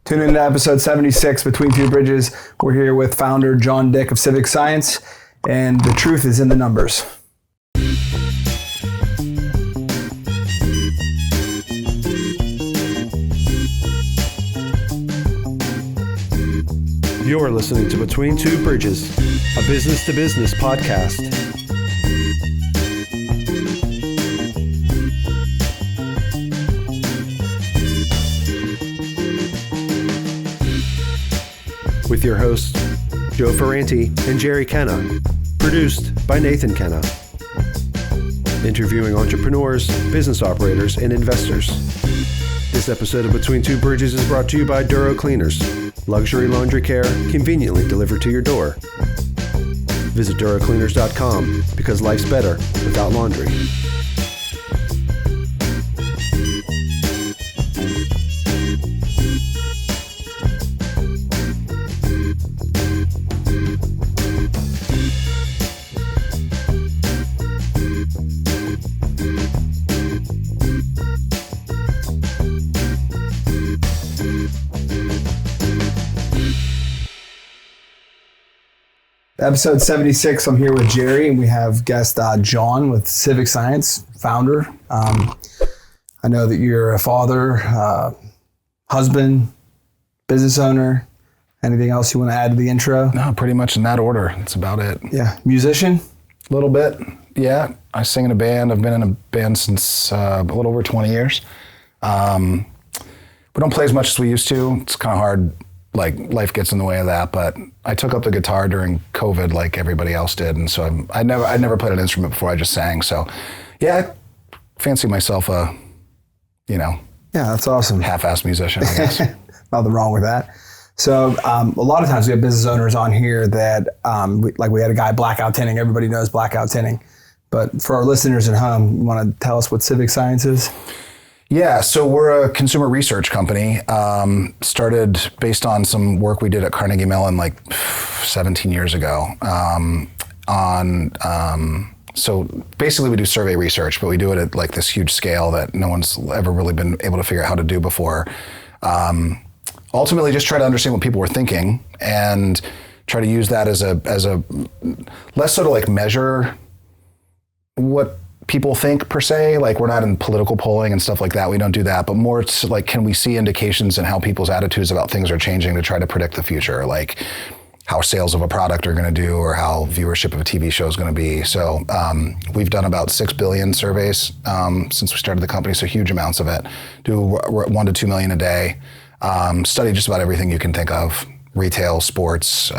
Tune in to episode 76, Between Two Bridges. We're here with founder John Dick of CivicScience, and the truth is in the numbers. You're listening to Between Two Bridges, a business-to-business podcast. With your hosts, Joe Ferranti and Jerry Kenna. Produced by Nathan Kenna. Interviewing entrepreneurs, business operators, and investors. This episode of Between Two Bridges is brought to you by Duro Cleaners. Luxury laundry care conveniently delivered to your door. Visit DuroCleaners.com because life's better without laundry. Episode 76, I'm here with Jerry, and we have guest John with CivicScience, founder. I know that you're a father, husband, business owner. Anything else you want to add to the intro? No, pretty much in that order. That's about it. Yeah. Musician? A little bit, yeah. I sing in a band. I've been in a band since a little over 20 years. We don't play as much as we used to. It's kind of hard. Like, life gets in the way of that, but I took up the guitar during COVID like everybody else did, and so I'd never played an instrument before. I just sang, so yeah, I fancy myself a, Yeah, that's awesome. half-assed musician, I guess. Nothing wrong with that. So a lot of times we have business owners on here that, we had a guy, Blackout Tinting. Everybody knows Blackout Tinting, but for our listeners at home, you want to tell us what CivicScience is? Yeah, so we're a consumer research company, started based on some work we did at Carnegie Mellon like 17 years ago. So basically we do survey research, but we do it at like this huge scale that no one's ever really been able to figure out how to do before. Ultimately just try to understand what people were thinking and try to use that as a less so to like measure what people think per se. Like, we're not in political polling and stuff like that. We don't do that, but more it's like, can we see indications in how people's attitudes about things are changing to try to predict the future, like how sales of a product are going to do or how viewership of a TV show is going to be. So we've done about 6 billion surveys since we started the company, so huge amounts of it. We're at 1 to 2 million a day. Study just about everything you can think of: retail, sports,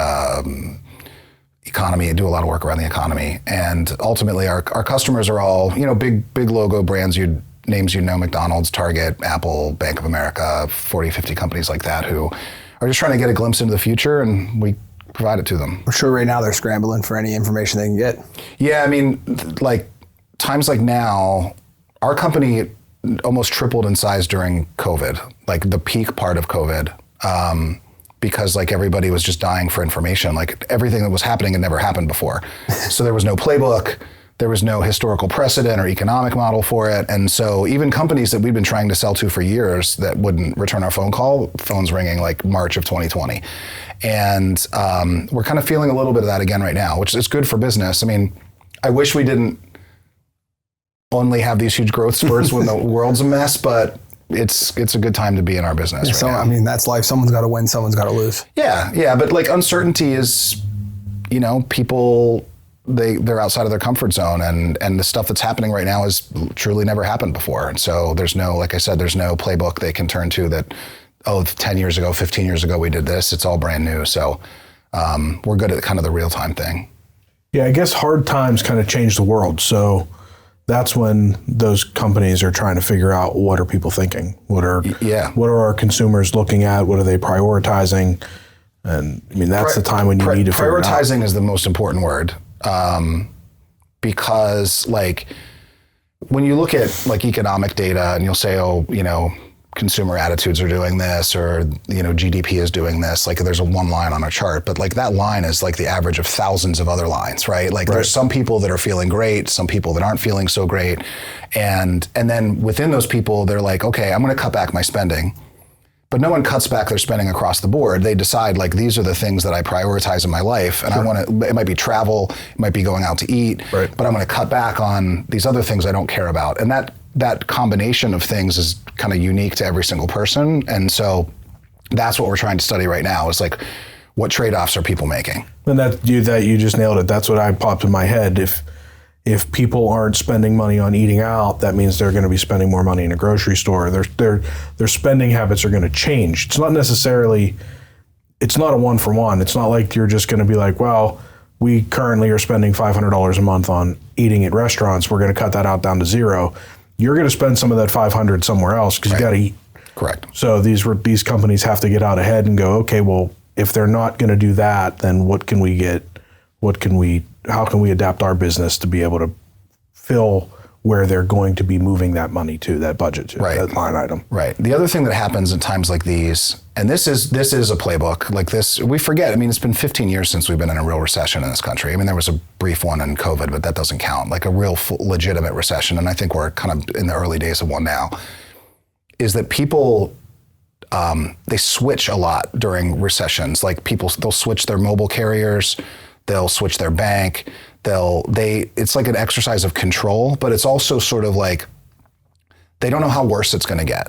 economy. I do a lot of work around the economy, and ultimately our customers are all, big logo brands, names McDonald's, Target, Apple, Bank of America, 40, 50 companies like that who are just trying to get a glimpse into the future, and we provide it to them. I'm sure right now they're scrambling for any information they can get. Yeah, I mean, like times like now, our company almost tripled in size during COVID, like the peak part of COVID. Because like everybody was just dying for information. Like everything that was happening had never happened before. So there was no playbook, there was no historical precedent or economic model for it. And so even companies that we've been trying to sell to for years that wouldn't return our phone call, phones ringing like March of 2020. And we're kind of feeling a little bit of that again right now, which is good for business. I mean, I wish we didn't only have these huge growth spurts when the world's a mess, but it's a good time to be in our business right now. I mean, that's life. Someone's got to win, someone's got to lose. Yeah, but like uncertainty is, people, they're outside of their comfort zone, and the stuff that's happening right now has truly never happened before. And so there's no, like I said, there's no playbook they can turn to that, 10 years ago, 15 years ago we did this. It's all brand new. So we're good at kind of the real time thing. Yeah, I guess hard times kind of change the world. So that's when those companies are trying to figure out, what are people thinking? What are our consumers looking at? What are they prioritizing? And I mean, that's the time when you need to figure it out. Prioritizing is the most important word, because like when you look at like economic data and you'll say, consumer attitudes are doing this, or GDP is doing this. Like there's one line on a chart, but like that line is like the average of thousands of other lines, right? Like there's some people that are feeling great, some people that aren't feeling so great, and then within those people, they're like, okay, I'm going to cut back my spending But no one cuts back their spending across the board. They decide like, these are the things that I prioritize in my life. And I want to, it might be travel, it might be going out to eat, but I'm going to cut back on these other things I don't care about. And that combination of things is kind of unique to every single person. And so that's what we're trying to study right now, is like, what trade-offs are people making? And that you just nailed it. That's what I popped in my head. If people aren't spending money on eating out, that means they're going to be spending more money in a grocery store. Their spending habits are going to change. It's not necessarily, it's not a one-for-one. It's not like you're just going to be like, well, we currently are spending $500 a month on eating at restaurants. We're going to cut that out down to zero. You're going to spend some of that $500 somewhere else because you got to eat. Correct. So these companies have to get out ahead and go, okay, well, if they're not going to do that, then how can we adapt our business to be able to fill where they're going to be moving that money to, that budget to, that line item. Right. The other thing that happens in times like these, and this is a playbook like this, we forget, I mean, it's been 15 years since we've been in a real recession in this country. I mean, there was a brief one in COVID, but that doesn't count, like a real legitimate recession. And I think we're kind of in the early days of one now, is that people, they switch a lot during recessions. Like they'll switch their mobile carriers, they'll switch their bank, it's like an exercise of control, but it's also sort of like, they don't know how worse it's going to get.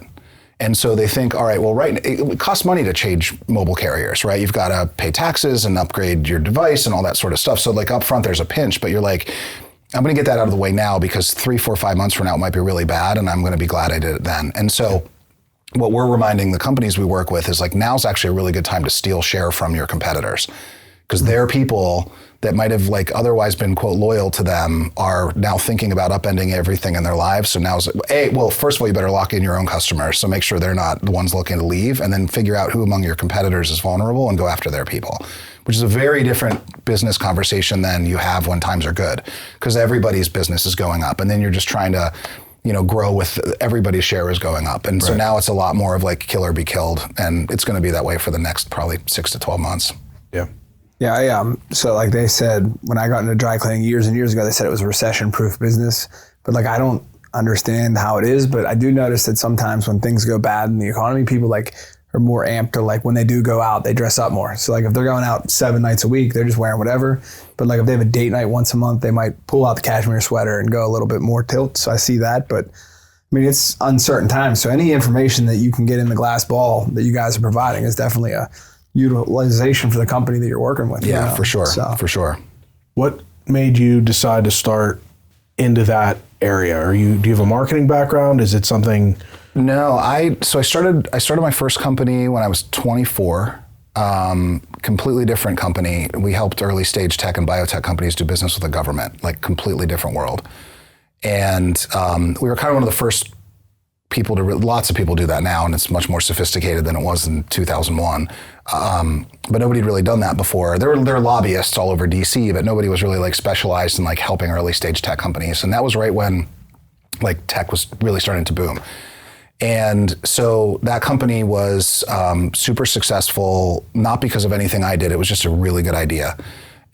And so they think, all right, well, it costs money to change mobile carriers, right? You've got to pay taxes and upgrade your device and all that sort of stuff. So like up front, there's a pinch, but you're like, I'm going to get that out of the way now because 3, 4, 5 months from now, it might be really bad. And I'm going to be glad I did it then. And so what we're reminding the companies we work with is like, now's actually a really good time to steal share from your competitors, because their people that might have like otherwise been, quote, loyal to them are now thinking about upending everything in their lives. So now, well, first of all, you better lock in your own customers. So make sure they're not the ones looking to leave, and then figure out who among your competitors is vulnerable and go after their people, which is a very different business conversation than you have when times are good, because everybody's business is going up. And then you're just trying to, grow with everybody's share is going up. And so now it's a lot more of like kill or be killed. And it's going to be that way for the next probably 6 to 12 months. Yeah. Yeah, so like they said, when I got into dry cleaning years and years ago, they said it was a recession-proof business. But like, I don't understand how it is, but I do notice that sometimes when things go bad in the economy, people like are more amped to like, when they do go out, they dress up more. So like if they're going out 7 nights a week, they're just wearing whatever. But like if they have a date night once a month, they might pull out the cashmere sweater and go a little bit more tilt. So I see that, but I mean, it's uncertain times. So any information that you can get in the glass ball that you guys are providing is definitely a utilization for the company that you're working with. Yeah, for sure. For sure. What made you decide to start into that area? Do you have a marketing background? Is it something? No, I started my first company when I was 24. Completely different company. We helped early stage tech and biotech companies do business with the government, like completely different world. And we were kind of one of the first people lots of people do that now, and it's much more sophisticated than it was in 2001. But nobody had really done that before. There were lobbyists all over DC, but nobody was really like specialized in like helping early stage tech companies. And that was right when like tech was really starting to boom. And so that company was super successful, not because of anything I did. It was just a really good idea.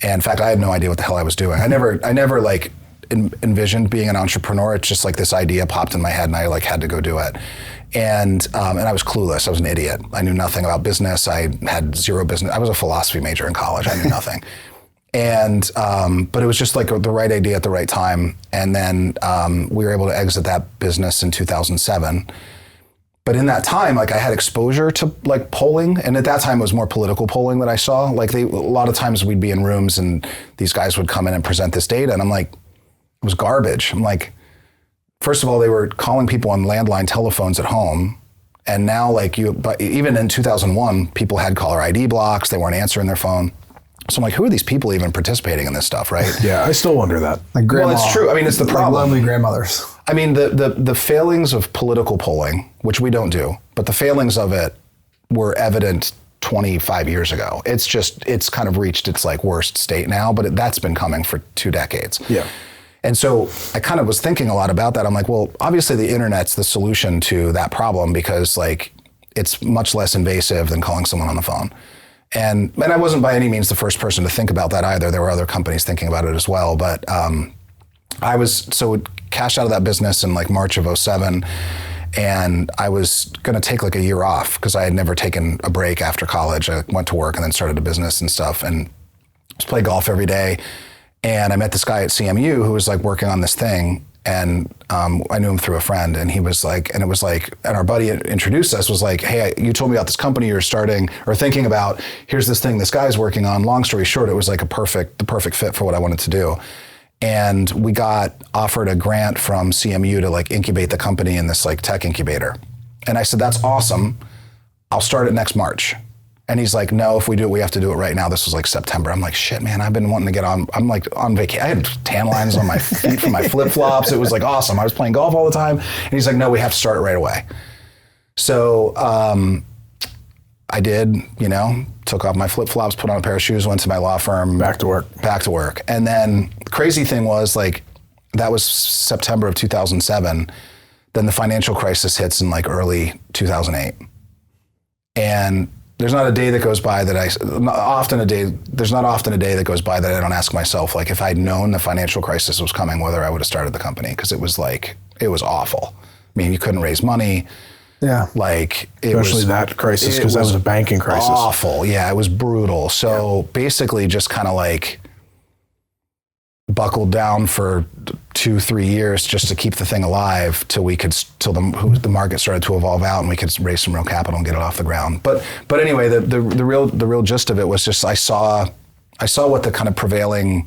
And in fact, I had no idea what the hell I was doing. I never like envisioned being an entrepreneur. It's just like this idea popped in my head and I like had to go do it. And I was clueless. I was an idiot. I knew nothing about business. I had zero business. I was a philosophy major in college. I knew nothing. And, but it was just like the right idea at the right time. And then we were able to exit that business in 2007. But in that time, like I had exposure to like polling. And at that time it was more political polling that I saw. Like a lot of times we'd be in rooms and these guys would come in and present this data. And I'm like, it was garbage. I'm like, first of all, they were calling people on landline telephones at home. And now but even in 2001, people had caller ID blocks. They weren't answering their phone. So I'm like, who are these people even participating in this stuff, right? Yeah, I still wonder that. Like grandma, well, it's true. I mean, it's the problem. Like lonely grandmothers. I mean, the failings of political polling, which we don't do, but the failings of it were evident 25 years ago. It's kind of reached its like worst state now, but that's been coming for 2 decades. Yeah. And so I kind of was thinking a lot about that. I'm like, well, obviously the internet's the solution to that problem because like it's much less invasive than calling someone on the phone. And I wasn't by any means the first person to think about that either. There were other companies thinking about it as well. But I was cashed out of that business in like March of 2007. And I was going to take like a year off because I had never taken a break after college. I went to work and then started a business and stuff, and just play golf every day. And I met this guy at CMU who was like working on this thing, and I knew him through a friend, and he was like, and it was like, and our buddy introduced us, was like, hey, you told me about this company you're starting or thinking about. Here's this thing this guy's working on. Long story short, it was like the perfect fit for what I wanted to do. And we got offered a grant from CMU to like incubate the company in this like tech incubator. And I said, that's awesome. I'll start it next March. And he's like, no, if we do it, we have to do it right now. This was like September. I'm like, shit, man, I've been wanting to get on. I'm like on vacation. I had tan lines on my feet from my flip-flops. It was like awesome. I was playing golf all the time. And he's like, no, we have to start it right away. So I did, took off my flip-flops, put on a pair of shoes, went to my law firm. Back to work. And then the crazy thing was like, that was September of 2007. Then the financial crisis hits in like early 2008. And there's not a day that goes by that there's not often a day that goes by that I don't ask myself, like, if I'd known the financial crisis was coming, whether I would have started the company, because it was awful. I mean, you couldn't raise money. Yeah. Like, especially that crisis, because that was a banking crisis. Awful. Yeah, it was brutal. So basically just kind of like buckled down for 2-3 years just to keep the thing alive till the market started to evolve out and we could raise some real capital and get it off the ground. But anyway, the real gist of it was just I saw what the kind of prevailing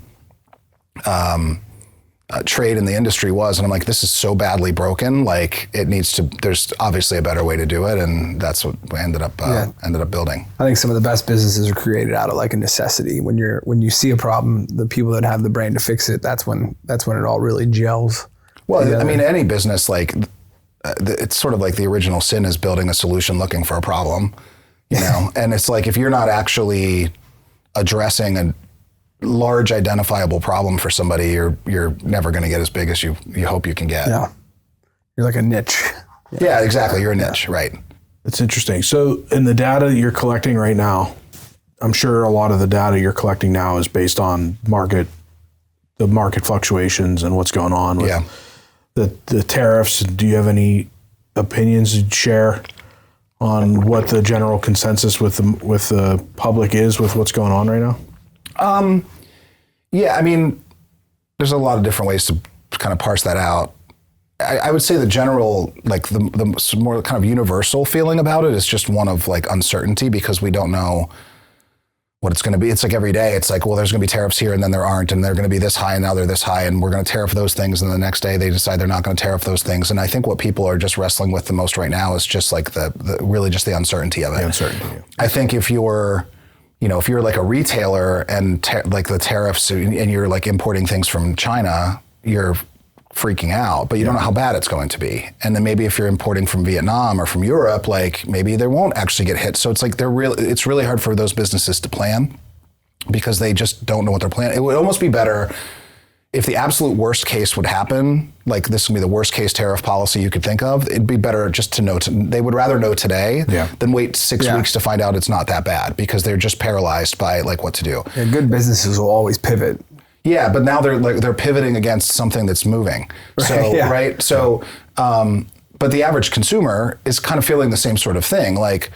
trade in the industry was, and I'm like, this is so badly broken. Like, there's obviously a better way to do it, and that's what we ended up building. I think some of the best businesses are created out of like a necessity. When you see a problem, the people that have the brain to fix it, that's when it all really gels. Well, together. I mean, any business, like it's sort of like the original sin is building a solution looking for a problem, and it's like, if you're not actually addressing a large identifiable problem for somebody, you're never going to get as big as you hope you can get. Yeah. You're like a niche. Yeah, exactly. You're a niche, right. It's interesting. So in the data you're collecting right now, I'm sure a lot of the data you're collecting now is based on the market fluctuations and what's going on with the tariffs. Do you have any opinions you'd share on what the general consensus with the public is with what's going on right now? Yeah, I mean, there's a lot of different ways to kind of parse that out. I would say the general, like the more kind of universal feeling about it is just one of like uncertainty, because we don't know what it's going to be. It's like every day, it's like, well, there's going to be tariffs here and then there aren't, and they're going to be this high and now they're this high, and we're going to tariff those things, and the next day they decide they're not going to tariff those things. And I think what people are just wrestling with the most right now is just like really just the uncertainty of it. The uncertainty. Yeah. I think if you're like a retailer and like the tariffs and you're like importing things from China, you're freaking out, but you don't know how bad it's going to be. And then maybe if you're importing from Vietnam or from Europe, like maybe they won't actually get hit. So it's like it's really hard for those businesses to plan, because they just don't know what they're planning. It would almost be better if the absolute worst case would happen, like this would be the worst case tariff policy you could think of. It'd be better just to know. They would rather know today than wait 6 weeks to find out it's not that bad, because they're just paralyzed by like what to do. Yeah, good businesses will always pivot. Yeah, but now they're pivoting against something that's moving. Right. So, but the average consumer is kind of feeling the same sort of thing. Like,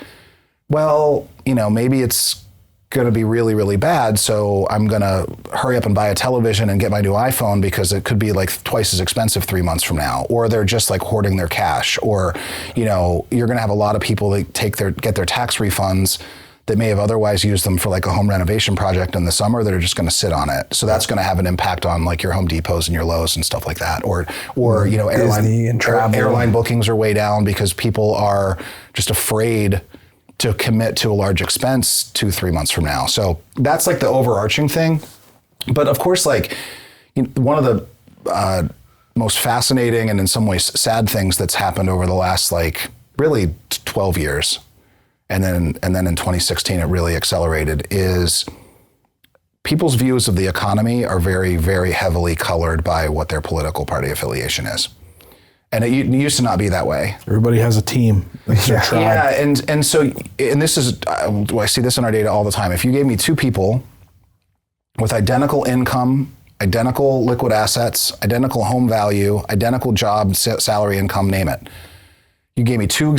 well, maybe it's going to be really, really bad, so I'm going to hurry up and buy a television and get my new iPhone, because it could be like twice as expensive 3 months from now. Or they're just like hoarding their cash. Or, you're going to have a lot of people that get their tax refunds that may have otherwise used them for like a home renovation project in the summer, that are just going to sit on it. So that's going to have an impact on like your Home Depots and your Lowe's and stuff like that. Or airline bookings are way down because people are just afraid to commit to a large expense 2-3 months from now. So that's like the overarching thing. But of course, like one of the most fascinating and in some ways sad things that's happened over the last like really 12 years, and then in 2016 it really accelerated, is people's views of the economy are very, very heavily colored by what their political party affiliation is. And it used to not be that way. Everybody has a team. Yeah, and so this is, I see this in our data all the time. If you gave me two people with identical income, identical liquid assets, identical home value, identical job, salary, income, name it, you gave me two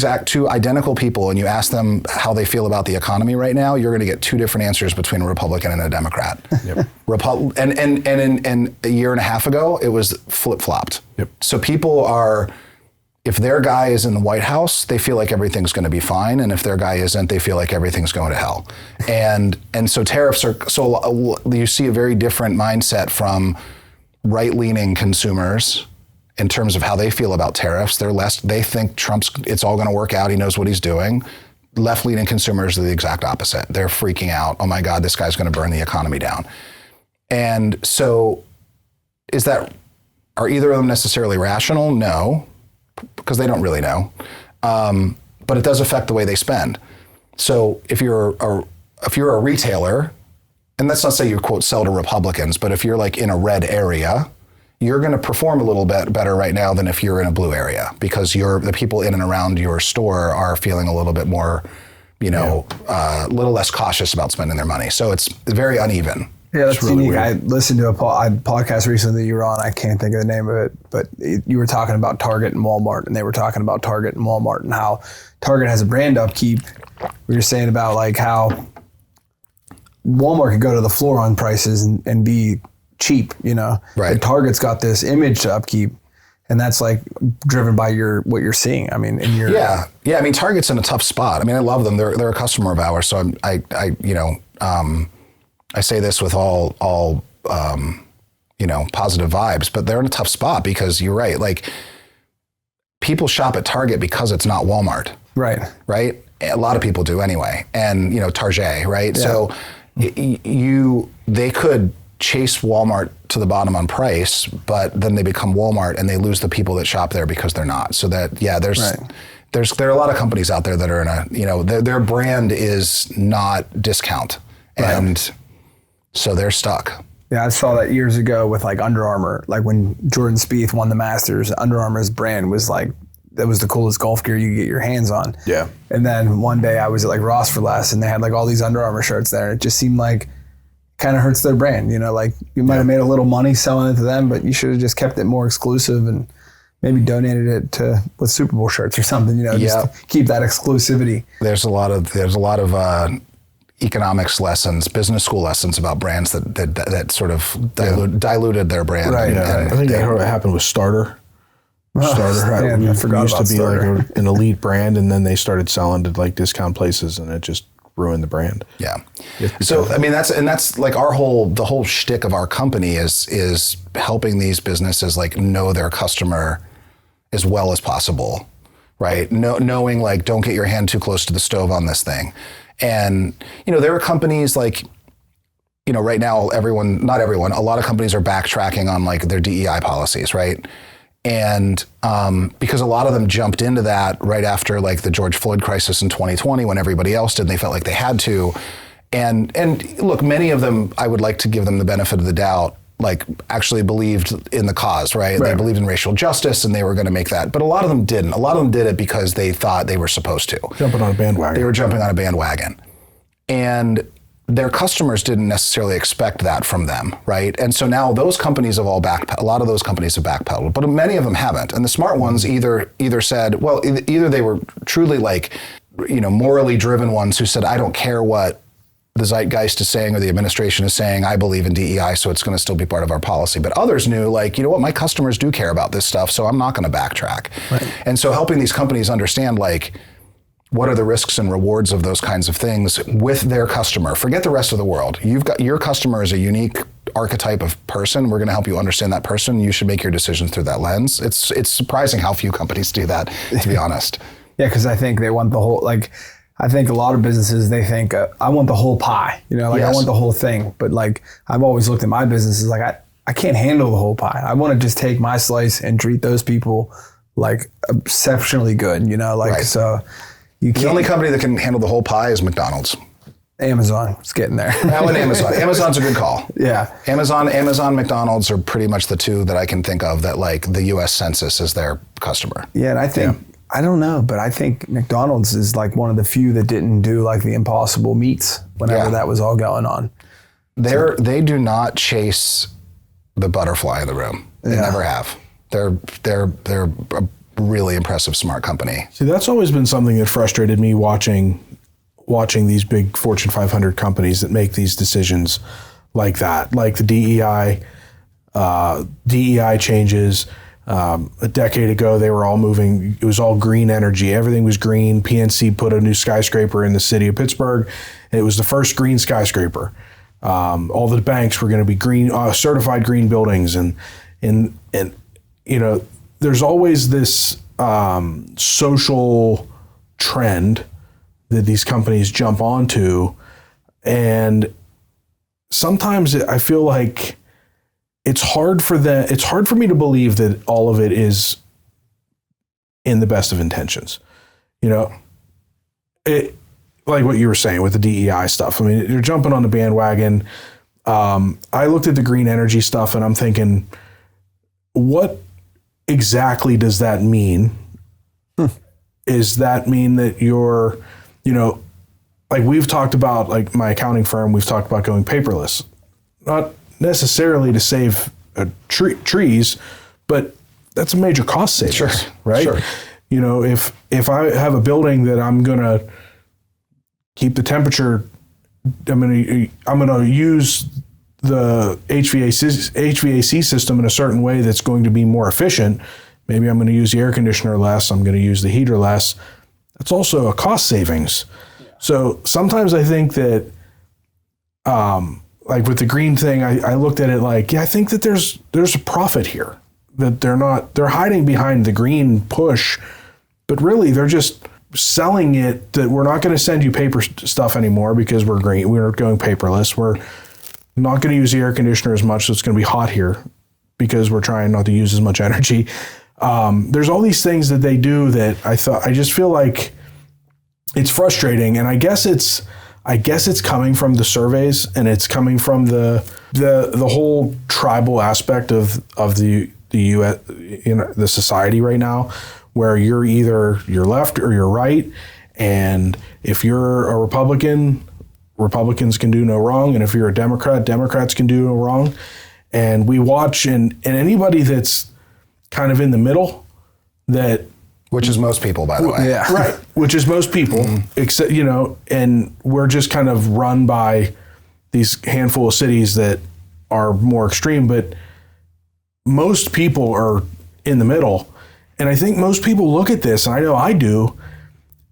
identical people and you asked them how they feel about the economy right now, you're going to get two different answers between a Republican and a Democrat. Yep. And in a year and a half ago, it was flip-flopped. Yep. So people are, if their guy is in the White House, they feel like everything's going to be fine. And if their guy isn't, they feel like everything's going to hell. And so tariffs are, so you see a very different mindset from right-leaning consumers in terms of how they feel about tariffs. They think it's all going to work out. He knows what he's doing. Left-leaning consumers are the exact opposite. They're freaking out. Oh my God, this guy's going to burn the economy down. And so are either of them necessarily rational? No, because they don't really know. But it does affect the way they spend. So if you're a retailer, and let's not say you quote sell to Republicans, but if you're like in a red area, you're going to perform a little bit better right now than if you're in a blue area, because the people in and around your store are feeling a little bit more, a little less cautious about spending their money. So it's very uneven. Yeah, that's really unique. Weird. I listened to a podcast recently that you were on. I can't think of the name of it, but you were talking about Target and Walmart, and they were talking about Target and Walmart and how Target has a brand upkeep. We were saying about like how Walmart could go to the floor on prices and be cheap, Right. And Target's got this image to upkeep, and that's like driven by what you're seeing. I mean, yeah. I mean, Target's in a tough spot. I mean, I love them. They're a customer of ours, so I say this with all positive vibes, but they're in a tough spot because you're right. Like, people shop at Target because it's not Walmart. Right. Right. A lot of people do anyway, and Target, right? Yeah. So they could chase Walmart to the bottom on price, but then they become Walmart and they lose the people that shop there because they're not. So that, there are a lot of companies out there that are in their brand is not discount. And so they're stuck. Yeah, I saw that years ago with like Under Armour. Like when Jordan Spieth won the Masters, Under Armour's brand was like, that was the coolest golf gear you could get your hands on. Yeah. And then one day I was at like Ross for Less and they had like all these Under Armour shirts there. And it just seemed like kind of hurts their brand, like you might have made a little money selling it to them, but you should have just kept it more exclusive and maybe donated it with Super Bowl shirts or something, just to keep that exclusivity. There's a lot of economics lessons, business school lessons about brands that sort of diluted their brand. Right. I think I heard what happened with Starter. Starter used to be Starter. Like an elite brand, and then they started selling to like discount places, and it just ruin the brand. Yeah. So I mean that's like the whole shtick of our company is helping these businesses like know their customer as well as possible, right? Knowing like don't get your hand too close to the stove on this thing. And there are companies like right now not everyone, a lot of companies are backtracking on like their DEI policies, right? And because a lot of them jumped into that right after like the George Floyd crisis in 2020 when everybody else did, and they felt like they had to. And look, many of them, I would like to give them the benefit of the doubt, like actually believed in the cause, right? They believed in racial justice and they were going to make that. But a lot of them didn't. A lot of them did it because they thought they were supposed to. Jumping on a bandwagon. They were jumping on a bandwagon. And their customers didn't necessarily expect that from them, right? And so now those companies have all a lot of those companies have backpedaled, but many of them haven't. And the smart ones either said, well, either they were truly like, morally driven ones who said, I don't care what the zeitgeist is saying or the administration is saying, I believe in DEI, so it's going to still be part of our policy. But others knew, like, my customers do care about this stuff, so I'm not going to backtrack. Right. And so helping these companies understand, like, what are the risks and rewards of those kinds of things with their customer? Forget the rest of the world. Your customer is a unique archetype of person. We're going to help you understand that person. You should make your decisions through that lens. It's surprising how few companies do that, to be honest. Yeah, because I think they want the whole, like, I think a lot of businesses, they think, I want the whole pie, yes. I want the whole thing. But like, I've always looked at my business as like, I can't handle the whole pie. I want to just take my slice and treat those people like exceptionally good, right. So. The only company that can handle the whole pie is McDonald's. Amazon, it's getting there. Now and Amazon. Amazon's a good call. Yeah. Amazon, McDonald's are pretty much the two that I can think of that like the U.S. Census is their customer. Yeah, and I think, I don't know, but I think McDonald's is like one of the few that didn't do like the Impossible Meats whenever that was all going on. They do not chase the butterfly in the room. They never have. They're really impressive, smart company. See, that's always been something that frustrated me watching these big Fortune 500 companies that make these decisions like that, like the DEI changes. A decade ago, they were all moving. It was all green energy. Everything was green. PNC put a new skyscraper in the city of Pittsburgh. And it was the first green skyscraper. All the banks were going to be green, certified green buildings. And there's always this social trend that these companies jump onto. And sometimes I feel like it's hard for me to believe that all of it is in the best of intentions. It, like what you were saying with the DEI stuff. I mean, you're jumping on the bandwagon. I looked at the green energy stuff and I'm thinking, what exactly does that mean? Does that mean that you're, like we've talked about, like my accounting firm, we've talked about going paperless, not necessarily to save trees, but that's a major cost savings, sure, right? Sure. If I have a building that I'm gonna keep the temperature, I'm gonna use the HVAC system in a certain way that's going to be more efficient. Maybe I'm going to use the air conditioner less. I'm going to use the heater less. That's also a cost savings. Yeah. So sometimes I think that, like with the green thing, I looked at it like, I think that there's a profit here, that they're hiding behind the green push, but really they're just selling it that we're not going to send you paper stuff anymore because we're green. We're going paperless. We're not going to use the air conditioner as much, so it's going to be hot here because we're trying not to use as much energy. There's all these things that they do that I just feel like it's frustrating, and I guess it's coming from the surveys, and it's coming from the whole tribal aspect of the US, the society right now, where you're either you're left or you're right, and if you're a Republican, Republicans can do no wrong, and if you're a Democrat, Democrats can do no wrong. And we watch, and anybody that's kind of in the middle, which is most people, by the way. Yeah. Right. Which is most people, except, and we're just kind of run by these handful of cities that are more extreme, but most people are in the middle. And I think most people look at this, and I know I do,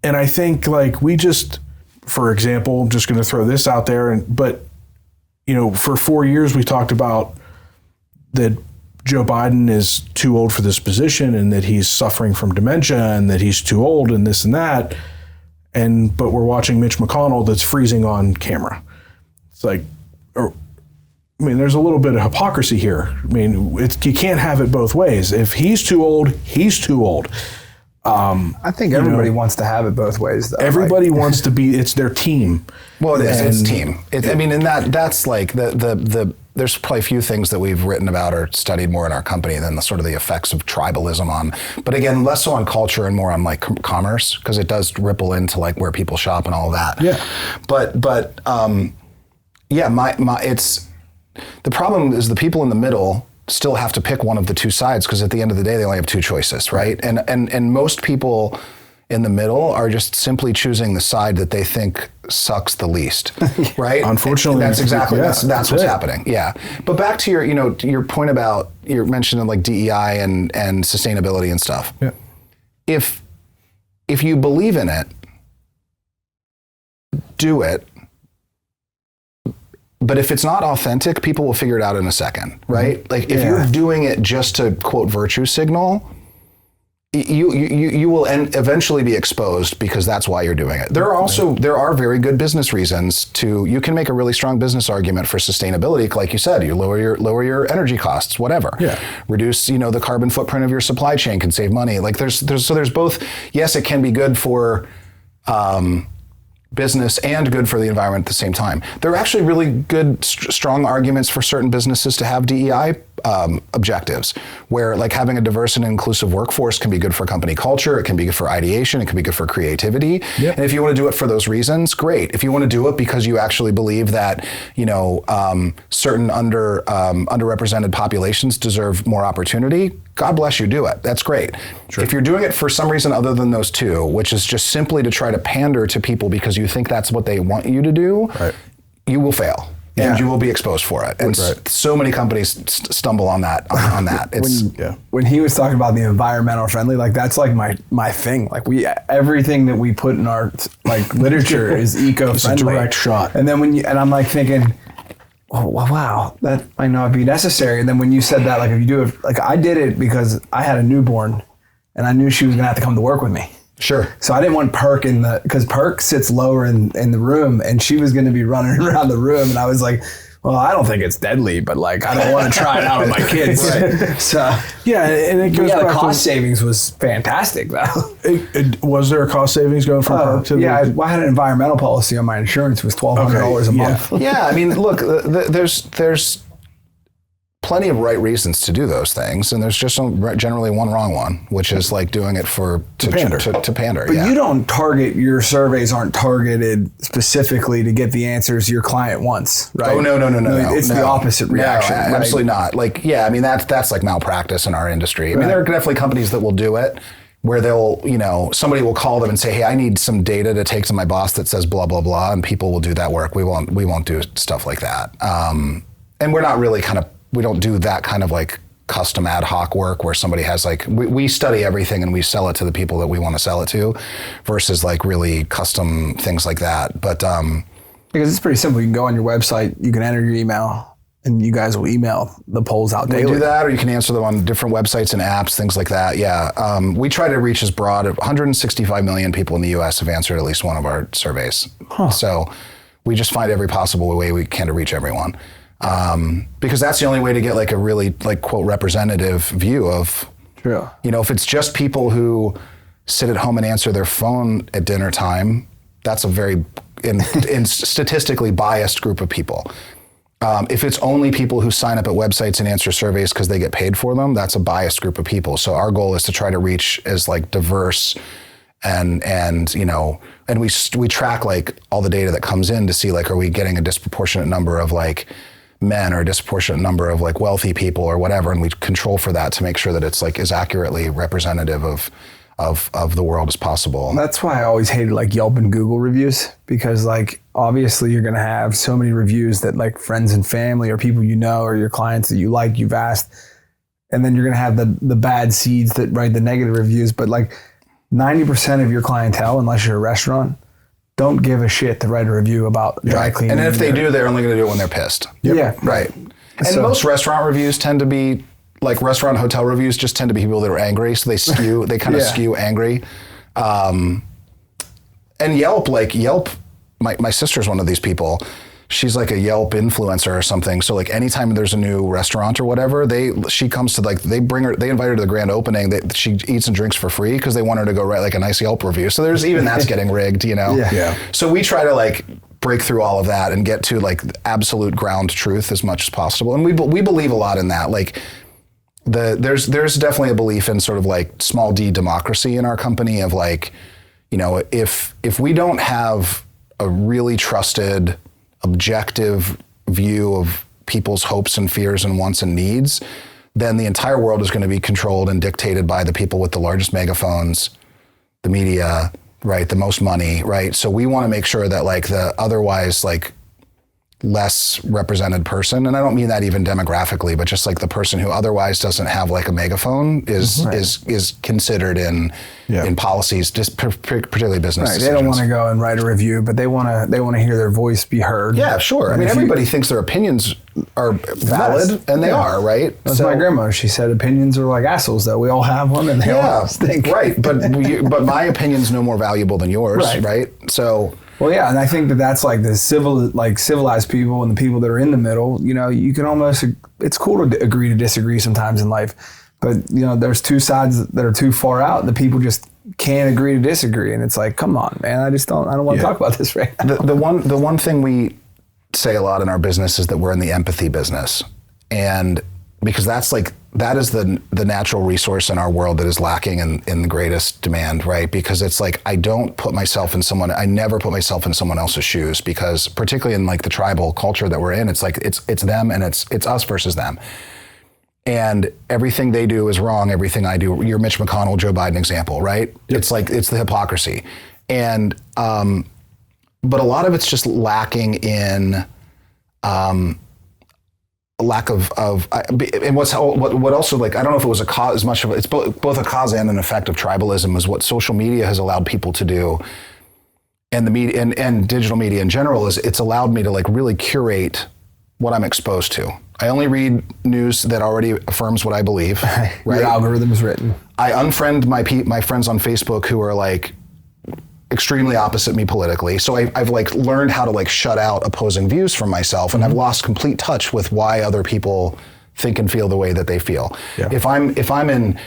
and I think like we just, for example, I'm just going to throw this out there, but for 4 years we talked about that Joe Biden is too old for this position, and that he's suffering from dementia, and that he's too old, and this and that. But we're watching Mitch McDonald that's freezing on camera. It's like, there's a little bit of hypocrisy here. You can't have it both ways. If he's too old, he's too old. I think everybody wants to have it both ways, though. Everybody wants to be. It's their team. Well, it's team. That's like the. There's probably a few things that we've written about or studied more in our company than the sort of the effects of tribalism on. But again, less so on culture and more on like commerce, because it does ripple into like where people shop and all that. Yeah. It's the problem is the people in the middle still have to pick one of the two sides, because at the end of the day they only have two choices, right? And most people in the middle are just simply choosing the side that they think sucks the least, right? Unfortunately, that's exactly that's what's happening. Yeah, but back to your point about you're mentioning like DEI and sustainability and stuff. Yeah. If you believe in it, do it. But if it's not authentic, people will figure it out in a second, right? Mm-hmm. Like if you're doing it just to quote virtue signal, you will eventually be exposed, because that's why you're doing it. There are very good business reasons you can make a really strong business argument for sustainability, like you said. You lower your energy costs, whatever. Yeah. Reduce the carbon footprint of your supply chain, can save money. Like there's both. Yes, it can be good for business and good for the environment at the same time. There are actually really good, strong arguments for certain businesses to have DEI objectives, where like having a diverse and inclusive workforce can be good for company culture, it can be good for ideation, it can be good for creativity. Yep. And if you want to do it for those reasons, great. If you want to do it because you actually believe that, you know, certain underrepresented populations deserve more opportunity, God bless you, do it. That's great. Sure. If you're doing it for some reason other than those two, which is just simply to try to pander to people because you think that's what they want you to do, right, you will fail. And you will be exposed for it. And so many companies stumble on that. It's, when he was talking about the environmental friendly, like that's like my thing. Like everything that we put in our like literature is eco-friendly. It's a direct shot. And then I'm like thinking, oh, wow, that might not be necessary. And then when you said that, like if you do it, like I did it because I had a newborn and I knew she was gonna have to come to work with me. Sure. So I didn't want Perk because Perk sits lower in the room and she was going to be running around the room. And I was like, well, I don't think it's deadly, but like, I don't want to try it out on my kids. Right. So yeah. And it goes back the cost savings was fantastic though. Was there a cost savings going from Perk to I had an environmental policy on my insurance. It was $1,200 a month. Yeah. I mean, look, there's plenty of right reasons to do those things, and there's just generally one wrong one, which is like doing it to pander. But you don't target, your surveys aren't targeted specifically to get the answers your client wants, right? Oh, no. It's the opposite reaction. No, absolutely not. Like, yeah, I mean, that's like malpractice in our industry. I mean, there are definitely companies that will do it where they'll, you know, somebody will call them and say, hey, I need some data to take to my boss that says blah, blah, blah, and people will do that work. We won't do stuff like that. And we're not really we don't do that kind of like custom ad hoc work where somebody has like, we study everything and we sell it to the people that we want to sell it to versus like really custom things like that. But because it's pretty simple. You can go on your website, you can enter your email and you guys will email the polls out daily. We do that, or you can answer them on different websites and apps, things like that. Yeah. We try to reach as broad. 165 million people in the US have answered at least one of our surveys. So we just find every possible way we can to reach everyone. Because that's the only way to get like a really like quote representative view of, you know, if it's just people who sit at home and answer their phone at dinner time, that's a very in statistically biased group of people. If it's only people who sign up at websites and answer surveys because they get paid for them, that's a biased group of people. So our goal is to try to reach as like diverse and you know, and we track like all the data that comes in to see like, are we getting a disproportionate number of like men or a disproportionate number of like wealthy people or whatever, and we control for that to make sure that it's like as accurately representative of the world as possible. That's why I always hated like Yelp and Google reviews, because like obviously you're gonna have so many reviews that like friends and family or people you know or your clients that you like, you've asked, and then you're gonna have the bad seeds that write the negative reviews. But like 90% of your clientele, unless you're a restaurant, don't give a shit to write a review about dry cleaning. And if they do, they're only going to do it when they're pissed. Yep. Yeah. Right. And most restaurant reviews tend to be, like restaurant and hotel reviews just tend to be people that are angry. So they kind of skew angry. And Yelp, my sister's one of these people. She's like a Yelp influencer or something. So like anytime there's a new restaurant or whatever, she comes to like, they invite her to the grand opening. She eats and drinks for free because they want her to go write like a nice Yelp review. So there's even that's getting rigged, you know? Yeah. So we try to like break through all of that and get to like absolute ground truth as much as possible. And we believe a lot in that. Like there's definitely a belief in sort of like small d democracy in our company of like, you know, if we don't have a really trusted, objective view of people's hopes and fears and wants and needs, then the entire world is going to be controlled and dictated by the people with the largest megaphones, the media, right? The most money, right? So we want to make sure that like the otherwise like less represented person, and I don't mean that even demographically, but just like the person who otherwise doesn't have like a megaphone is considered in policies, just particularly business decisions. They don't want to go and write a review, but they want to hear their voice be heard. Yeah, sure. I mean, everybody thinks their opinions are valid, and they are, right? That's my grandma. She said opinions are like assholes, though. We all have them, and they all stink. Right, but my opinion's no more valuable than yours, right? So. Well, yeah, and I think that's like the civilized people and the people that are in the middle. You know, you can almost, it's cool to agree to disagree sometimes in life, but you know, there's two sides that are too far out. The people just can't agree to disagree, and it's like, come on, man, I don't want to talk about this right now. The one thing we say a lot in our business is that we're in the empathy business, and because that is the natural resource in our world that is lacking in the greatest demand, right? Because it's like, I never put myself in someone else's shoes, because particularly in like the tribal culture that we're in, it's like, it's them and it's us versus them. And everything they do is wrong. Everything I do, your Mitch McConnell, Joe Biden example, right? Yep. It's like, it's the hypocrisy. And, but a lot of it's just lacking in, lack of and what also, like, I don't know if it was a cause as much of it's both a cause and an effect of tribalism, is what social media has allowed people to do, and the media and digital media in general, is it's allowed me to like really curate what I'm exposed to. I only read news that already affirms what I believe. Right? Your algorithm is written. I unfriend my friends on Facebook who are like extremely opposite me politically. So I've like learned how to like shut out opposing views from myself, and I've lost complete touch with why other people think and feel the way that they feel. Yeah. If I'm in,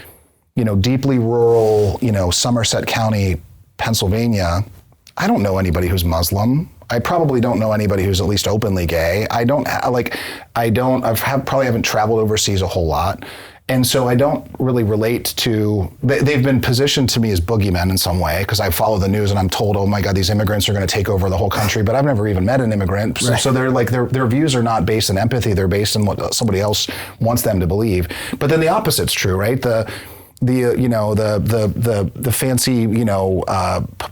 deeply rural, Somerset County, Pennsylvania, I don't know anybody who's Muslim. I probably don't know anybody who's at least openly gay. I probably haven't traveled overseas a whole lot. And so I don't really relate to, they've been positioned to me as boogeymen in some way, because I follow the news and I'm told, oh my God, these immigrants are going to take over the whole country, but I've never even met an immigrant. Right. So they're like, their views are not based in empathy, they're based in what somebody else wants them to believe. But then the opposite's true, right? The fancy,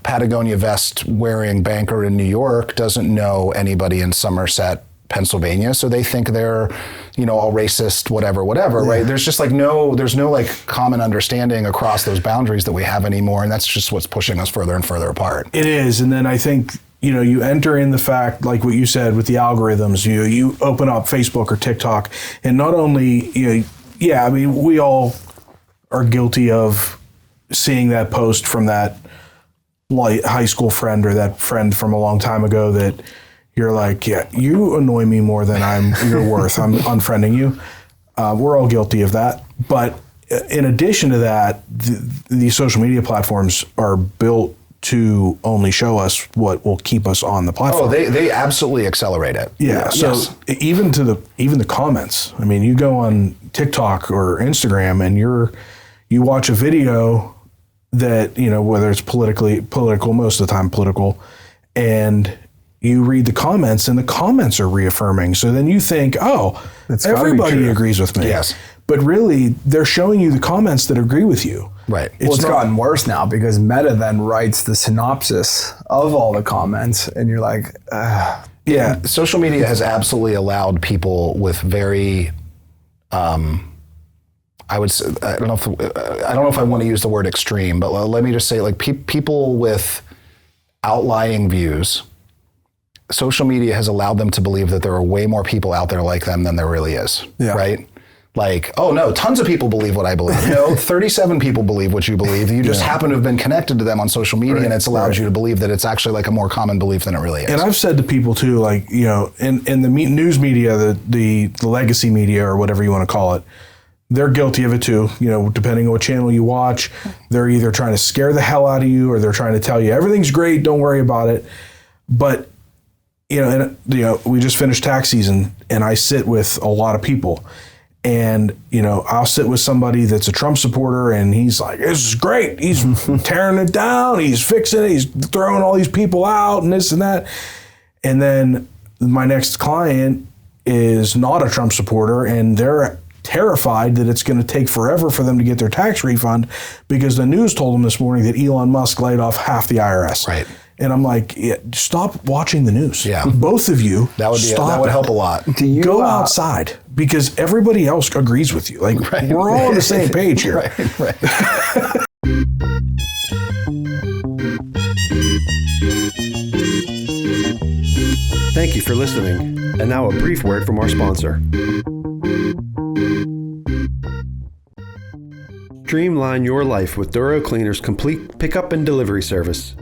Patagonia vest wearing banker in New York doesn't know anybody in Somerset, Pennsylvania, so they think they're, all racist, whatever, yeah. Right? There's just like there's no like common understanding across those boundaries that we have anymore, and that's just what's pushing us further and further apart. It is, and then I think you enter in the fact, like what you said with the algorithms. You open up Facebook or TikTok, and not only we all are guilty of seeing that post from that high school friend or that friend from a long time ago that you're like, yeah, you annoy me more than you're worth. I'm unfriending you. We're all guilty of that. But in addition to that, these social media platforms are built to only show us what will keep us on the platform. Oh, they absolutely accelerate it. Yeah. So even the comments. I mean, you go on TikTok or Instagram and you watch a video that, whether it's political, most of the time political, and you read the comments, and the comments are reaffirming. So then you think, oh, everybody agrees with me. Yes. But really, they're showing you the comments that agree with you. Right. It's gotten worse now, because Meta then writes the synopsis of all the comments, and you're like, Yeah. Social media has absolutely allowed people with very, I would say, I don't know if I want to use the word extreme, but let me just say, like, people with outlying views, social media has allowed them to believe that there are way more people out there like them than there really is, right? Like, oh no, tons of people believe what I believe. No, 37 people believe what you believe. You just happen to have been connected to them on social media, and it's allowed you to believe that it's actually like a more common belief than it really is. And I've said to people too, like, in the news media, the legacy media, or whatever you want to call it, they're guilty of it too. Depending on what channel you watch, they're either trying to scare the hell out of you, or they're trying to tell you everything's great, don't worry about it. But we just finished tax season, and I sit with a lot of people, and I'll sit with somebody that's a Trump supporter, and he's like, "This is great. He's tearing it down. He's fixing it. He's throwing all these people out, and this and that." And then my next client is not a Trump supporter, and they're terrified that it's going to take forever for them to get their tax refund, because the news told them this morning that Elon Musk laid off half the IRS. Right. And I'm like, stop watching the news. Yeah. Both of you. That would help a lot. Go outside, because everybody else agrees with you. Like, we're all on the same page here. Right. Thank you for listening. And now a brief word from our sponsor. Streamline your life with Duro Cleaner's complete pickup and delivery service.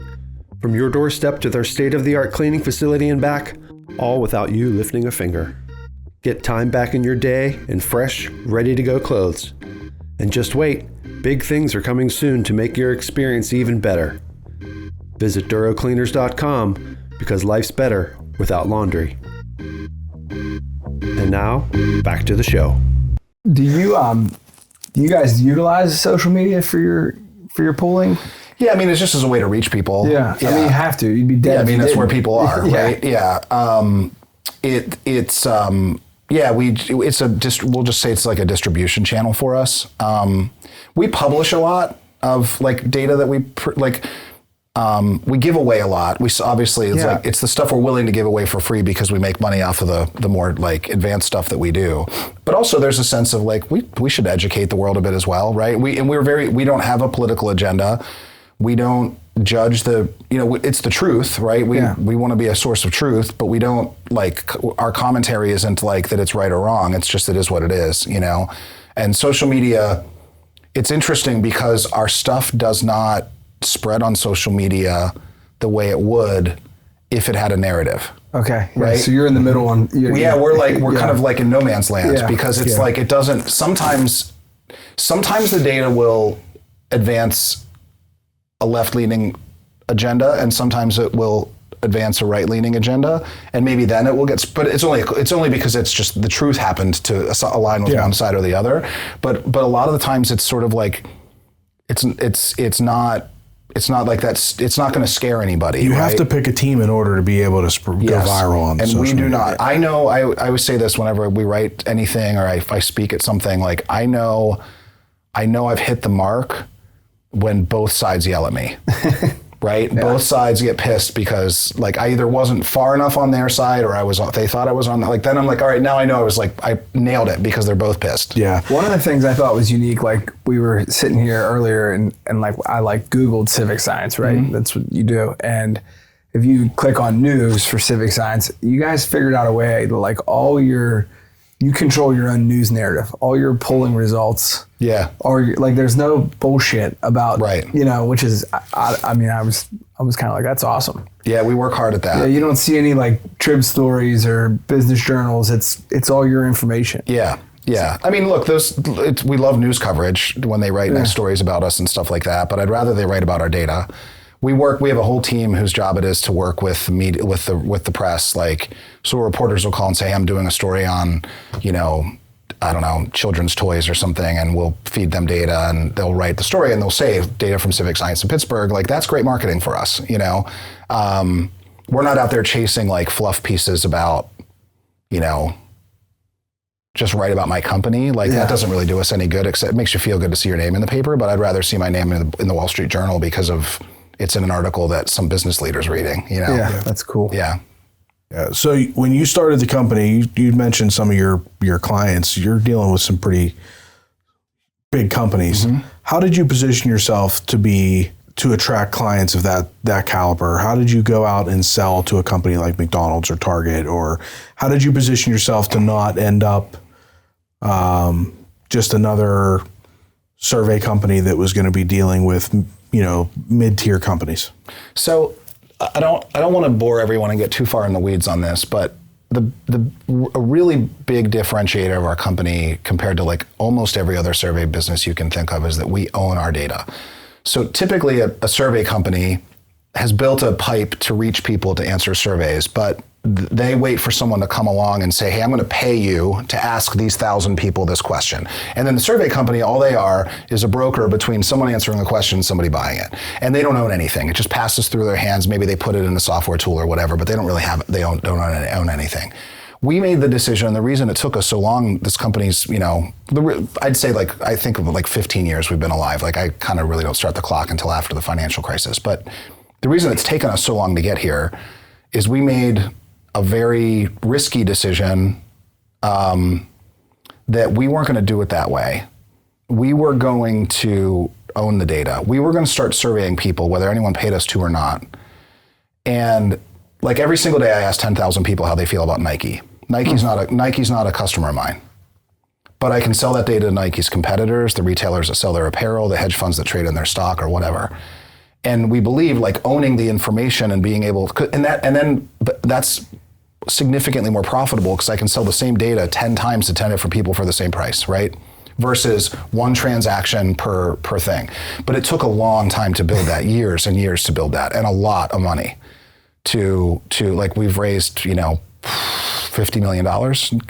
From your doorstep to their state-of-the-art cleaning facility and back, all without you lifting a finger. Get time back in your day and fresh, ready-to-go clothes. And just wait, big things are coming soon to make your experience even better. Visit DuroCleaners.com, because life's better without laundry. And now, back to the show. Do you guys utilize social media for your polling? Yeah, I mean, it's just as a way to reach people. Yeah. I mean, you have to. You'd be dead. Yeah, I mean, that's where people are, Yeah. right? Yeah. We'll just say it's like a distribution channel for us. We publish a lot of like data that we give away a lot. We obviously it's the stuff we're willing to give away for free because we make money off of the more like advanced stuff that we do. But also there's a sense of like we should educate the world a bit as well, right? We don't have a political agenda. We don't judge it's the truth, right? We want to be a source of truth, but we don't like our commentary isn't like that it's right or wrong. It's just it is what it is, you know. And social media, it's interesting because our stuff does not spread on social media the way it would if it had a narrative. Okay. Right. So you're in the middle one. We're kind of like in no man's land because it's like it doesn't. Sometimes the data will advance a left-leaning agenda, and sometimes it will advance a right-leaning agenda, and maybe then it will get. But it's only because it's just the truth happened to align with one side or the other. But a lot of the times it's sort of like it's not like that's. It's not going to scare anybody. You have to pick a team in order to be able to go viral on. And social we do media. not. I know. I always say this whenever we write anything or if I speak at something. Like I know I've hit the mark when both sides yell at me. Right? Yeah. Both sides get pissed because like I either wasn't far enough on their side or they thought I was on like then I'm like, all right, now I know I nailed it because they're both pissed. Yeah. One of the things I thought was unique, like we were sitting here earlier and like I like Googled CivicScience, right? Mm-hmm. That's what you do. And if you click on news for CivicScience, you guys figured out a way to like you control your own news narrative, all your polling results. Yeah. Or like, there's no bullshit about, you know, which is, I mean, I was kind of like, that's awesome. Yeah. We work hard at that. Yeah. You don't see any like Trib stories or business journals. It's all your information. Yeah. Yeah. I mean, look, we love news coverage when they write nice stories about us and stuff like that, but I'd rather they write about our data. We have a whole team whose job it is to work with media, with the press. Like, so reporters will call and say, hey, I'm doing a story on, you know, I don't know, children's toys or something, and we'll feed them data and they'll write the story and they'll say data from CivicScience in Pittsburgh. Like, that's great marketing for us, you know. We're not out there chasing like fluff pieces about, you know, just write about my company. Like that doesn't really do us any good, except it makes you feel good to see your name in the paper, but I'd rather see my name in the Wall Street Journal because of it's in an article that some business leader's reading, you know? Yeah, that's cool. Yeah. Yeah. So when you started the company, you mentioned some of your clients. You're dealing with some pretty big companies. Mm-hmm. How did you position yourself to attract clients of that caliber? How did you go out and sell to a company like McDonald's or Target? Or how did you position yourself to not end up just another survey company that was going to be dealing with, you know, mid-tier companies? So I don't want to bore everyone and get too far in the weeds on this, but a really big differentiator of our company compared to like almost every other survey business you can think of is that we own our data. So typically a survey company has built a pipe to reach people to answer surveys, but they wait for someone to come along and say, hey, I'm going to pay you to ask these 1,000 people this question. And then the survey company, all they are is a broker between someone answering a question and somebody buying it. And they don't own anything. It just passes through their hands. Maybe they put it in a software tool or whatever, but they don't really don't own anything. We made the decision, the reason it took us so long, this company's, you know, I'd say like, I think of like 15 years we've been alive. Like I kind of really don't start the clock until after the financial crisis. But the reason it's taken us so long to get here is we made a very risky decision that we weren't going to do it that way. We were going to own the data. We were going to start surveying people, whether anyone paid us to or not. And like every single day I ask 10,000 people how they feel about Nike. Nike's not a customer of mine. But I can sell that data to Nike's competitors, the retailers that sell their apparel, the hedge funds that trade in their stock or whatever. And we believe like owning the information and being able to, and that's significantly more profitable because I can sell the same data 10 times to 10 different people for the same price, right? Versus one transaction per thing. But it took a long time to build that, years and years to build that, and a lot of money to like we've raised, you know, $50 $50 million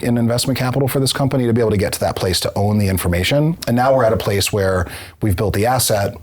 in investment capital for this company to be able to get to that place to own the information. And now we're at a place where we've built the asset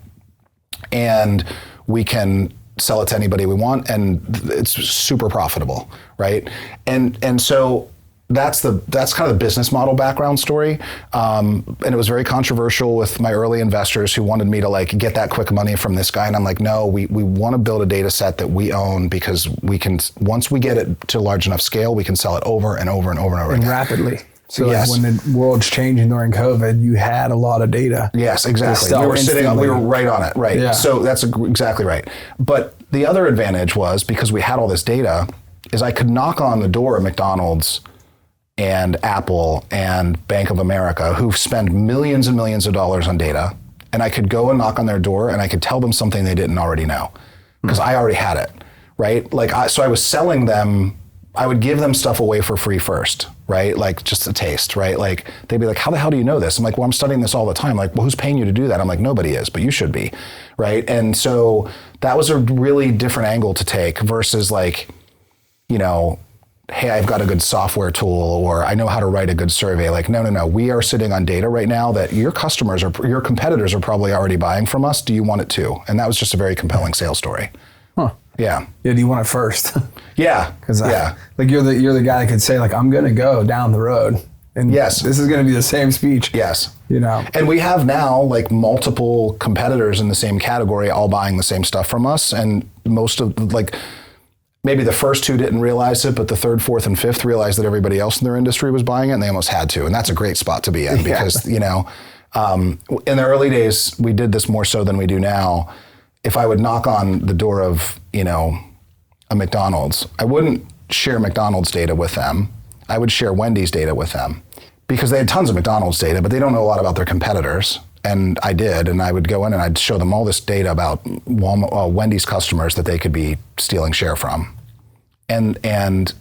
and we can sell it to anybody we want, and it's super profitable, right? And so that's kind of the business model background story. And it was very controversial with my early investors who wanted me to like get that quick money from this guy. And I'm like, no, we want to build a data set that we own because we can, once we get it to large enough scale, we can sell it over and over and over and over again. Rapidly. So yes. like when the world's changing during COVID, you had a lot of data. Yes, exactly. We were right on it, right? Yeah. So that's exactly right. But the other advantage was, because we had all this data, is I could knock on the door of McDonald's and Apple and Bank of America, who spend millions and millions of dollars on data, and I could go and knock on their door and I could tell them something they didn't already know, because I already had it, right? Like, so I was selling them. I would give them stuff away for free first, right? Like just a taste, right? Like they'd be like, how the hell do you know this? I'm like, well, I'm studying this all the time. Like, well, who's paying you to do that? I'm like, nobody is, but you should be, right? And so that was a really different angle to take versus like, you know, hey, I've got a good software tool, or I know how to write a good survey. Like, no. We are sitting on data right now that your customers or your competitors are probably already buying from us. Do you want it too? And that was just a very compelling sales story. Huh. Yeah. Yeah. Do you want it first? Yeah. Because yeah. Like you're the guy that could say like, I'm going to go down the road. And yes, this is going to be the same speech. Yes. You know. And we have now like multiple competitors in the same category all buying the same stuff from us. And most of like, maybe the first two didn't realize it, but the third, fourth, and fifth realized that everybody else in their industry was buying it, and they almost had to. And that's a great spot to be in because, you know, in the early days, we did this more so than we do now. If I would knock on the door of, you know, a McDonald's, I wouldn't share McDonald's data with them. I would share Wendy's data with them because they had tons of McDonald's data, but they don't know a lot about their competitors. And I did, and I would go in and I'd show them all this data about Wendy's customers that they could be stealing share from. And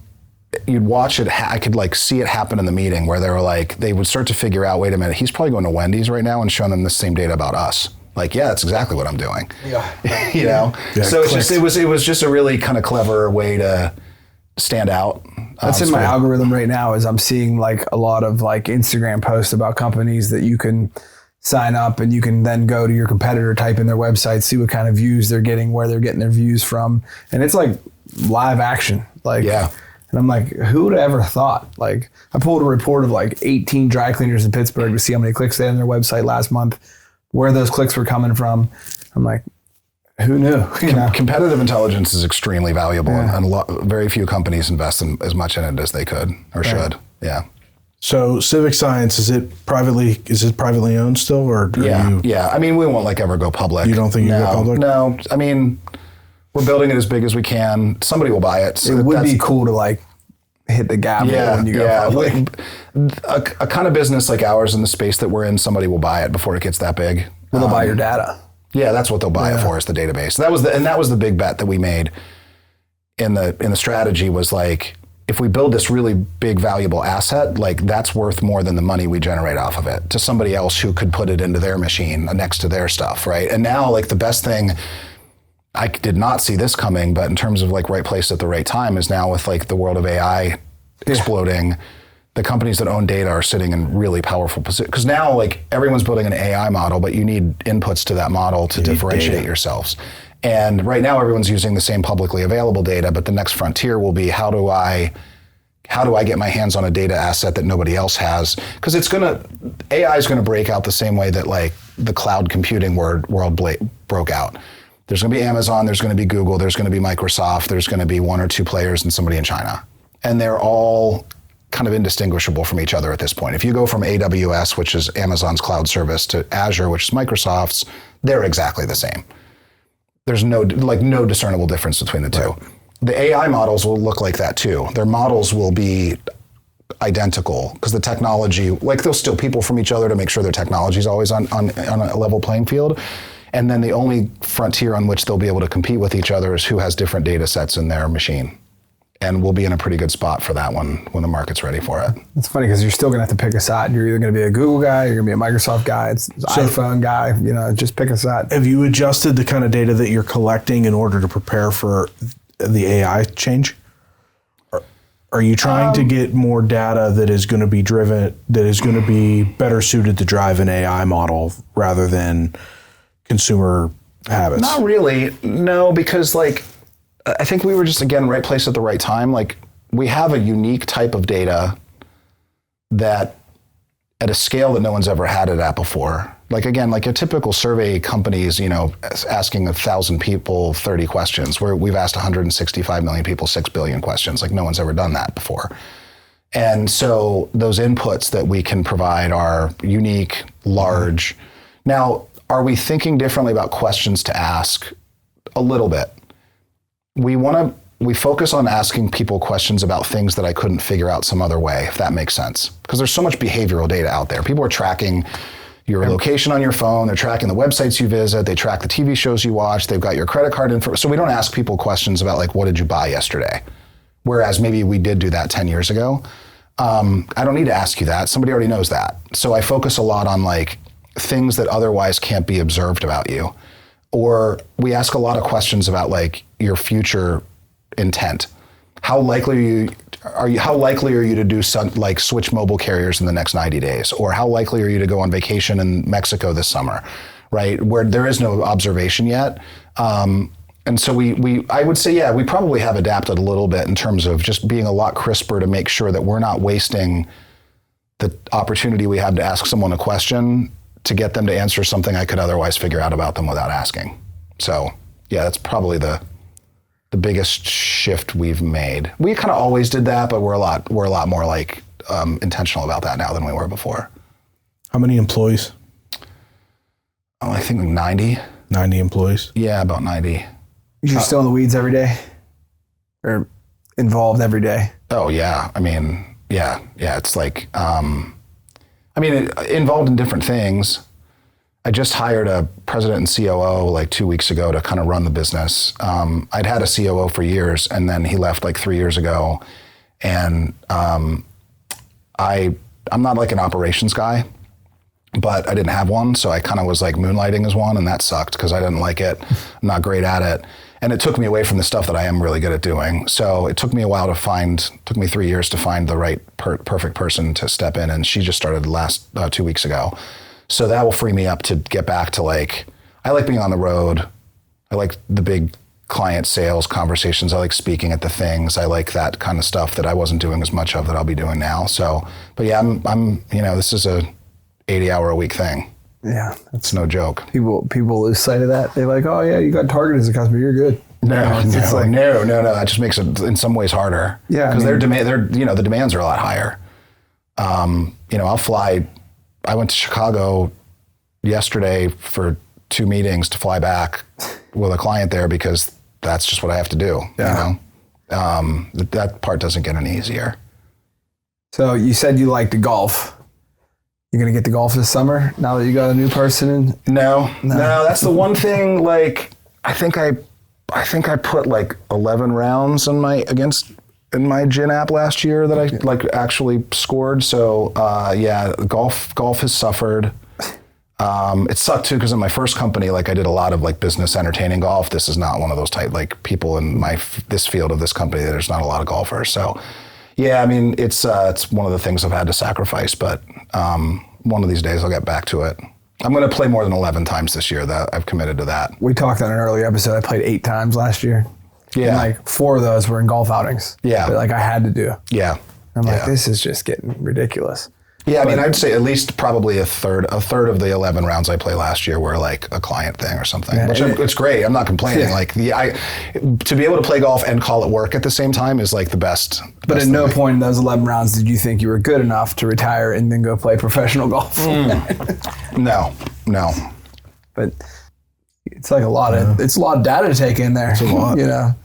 you'd watch it, I could like see it happen in the meeting where they were like, they would start to figure out, wait a minute, he's probably going to Wendy's right now and showing them the same data about us. Like, yeah, that's exactly what I'm doing. Yeah. You know? Yeah, so it was just a really kind of clever way to stand out. That's in my algorithm right now, is I'm seeing like a lot of like Instagram posts about companies that you can sign up and you can then go to your competitor, type in their website, see what kind of views they're getting, where they're getting their views from. And it's like live action. Like, yeah. And I'm like, who would have ever thought? Like, I pulled a report of like 18 dry cleaners in Pittsburgh to see how many clicks they had on their website last month, where those clicks were coming from. I'm like, who knew? Competitive intelligence is extremely valuable, and very few companies invest in as much in it as they could or should. Yeah. So CivicScience, is it privately owned still, or yeah? I mean, we won't like ever go public. You don't think you go public? No. I mean, we're building it as big as we can. Somebody will buy it. So it would be cool to like hit the gavel when you go public. A kind of business like ours in the space that we're in, somebody will buy it before it gets that big. Well, they'll buy your data. Yeah, that's what they'll buy it for, is the database. That was the big bet that we made in the strategy, was like, if we build this really big valuable asset, like that's worth more than the money we generate off of it to somebody else who could put it into their machine next to their stuff, right? And now like the best thing, I did not see this coming, but in terms of like right place at the right time, is now with like the world of AI exploding, the companies that own data are sitting in really powerful positions. Because now like everyone's building an AI model, but you need inputs to that model to differentiate yourselves. And right now everyone's using the same publicly available data, but the next frontier will be, how do I get my hands on a data asset that nobody else has? Because AI is gonna break out the same way that like the cloud computing world broke out. There's gonna be Amazon, there's gonna be Google, there's gonna be Microsoft, there's gonna be one or two players and somebody in China. And they're all kind of indistinguishable from each other at this point. If you go from AWS, which is Amazon's cloud service, to Azure, which is Microsoft's, they're exactly the same. There's no discernible difference between the two. The AI models will look like that too. Their models will be identical because the technology, like they'll steal people from each other to make sure their technology is always on a level playing field. And then the only frontier on which they'll be able to compete with each other is who has different data sets in their machine. And we'll be in a pretty good spot for that one when the market's ready for it. It's funny because you're still going to have to pick a side. You're either going to be a Google guy, you're going to be a Microsoft guy, it's iPhone guy, just pick a side. Have you adjusted the kind of data that you're collecting in order to prepare for the AI change? Are you trying to get more data that is going to be driven, that is going to be better suited to drive an AI model rather than consumer habits? Not really. No, because like, I think we were just, again, right place at the right time. Like, we have a unique type of data that at a scale that no one's ever had it at before. Like, again, like a typical survey companies, you know, asking 1,000 people 30 questions, where we've asked 165 million people 6 billion questions. Like, no one's ever done that before. And so those inputs that we can provide are unique, large. Now, are we thinking differently about questions to ask? A little bit. We focus on asking people questions about things that I couldn't figure out some other way, if that makes sense. Because there's so much behavioral data out there. People are tracking your location on your phone, they're tracking the websites you visit, they track the TV shows you watch, they've got your credit card info. So we don't ask people questions about like, what did you buy yesterday? Whereas maybe we did do that 10 years ago. I don't need to ask you that. Somebody already knows that. So I focus a lot on like things that otherwise can't be observed about you. Or we ask a lot of questions about like your future intent. How likely are you to do like switch mobile carriers in the next 90 days? Or how likely are you to go on vacation in Mexico this summer, right? Where there is no observation yet. And so I would say, yeah, we probably have adapted a little bit in terms of just being a lot crisper to make sure that we're not wasting the opportunity we have to ask someone a question to get them to answer something I could otherwise figure out about them without asking. So yeah, that's probably the biggest shift we've made. We kind of always did that, but we're a lot more like intentional about that now than we were before. How many employees? Oh, I think 90. 90 employees? Yeah, about 90. You're still in the weeds every day? Or involved every day? Oh yeah. I mean, yeah. It's like, involved in different things. I just hired a president and COO like 2 weeks ago to kind of run the business. I'd had a COO for years, and then he left like 3 years ago. And I'm not like an operations guy, but I didn't have one. So I kind of was like moonlighting as one, and that sucked because I didn't like it. I'm not great at it. And it took me away from the stuff that I am really good at doing. So it took me a while took me 3 years to find the right perfect person to step in. And she just started last 2 weeks ago. So that will free me up to get back to like, I like being on the road. I like the big client sales conversations. I like speaking at the things. I like that kind of stuff that I wasn't doing as much of that I'll be doing now. So, but yeah, I'm this is a 80-hour-a-week thing. Yeah. It's no joke. People lose sight of that. They're like, oh yeah, you got targeted as a customer, you're good. No. That just makes it in some ways harder. Yeah. Because the demands are a lot higher. I went to Chicago yesterday for 2 meetings to fly back with a client there because that's just what I have to do. Yeah. You know, that part doesn't get any easier. So you said you like to golf. You're gonna get to golf this summer now that you got a new person in? No. That's the one thing. Like, I think I put like 11 rounds in my gin app last year that I like actually scored. So golf has suffered. It sucked too because in my first company, like I did a lot of like business entertaining golf. This is not one of those type like people in this field of this company. There's not a lot of golfers. So yeah, I mean it's one of the things I've had to sacrifice. But one of these days I'll get back to it. I'm going to play more than 11 times this year. That I've committed to that. We talked on an earlier episode. I played 8 times last year. Yeah. And like 4 of those were in golf outings. Yeah. That, like I had to do. Yeah. I'm like, this is just getting ridiculous. Yeah, I mean, I'd say at least probably a third of the 11 rounds I played last year were like a client thing or something, which it's great. I'm not complaining. Like to be able to play golf and call it work at the same time is like the best. But at no point in those 11 rounds did you think you were good enough to retire and then go play professional golf. No. But it's like it's a lot of data to take in there. It's a lot. You know.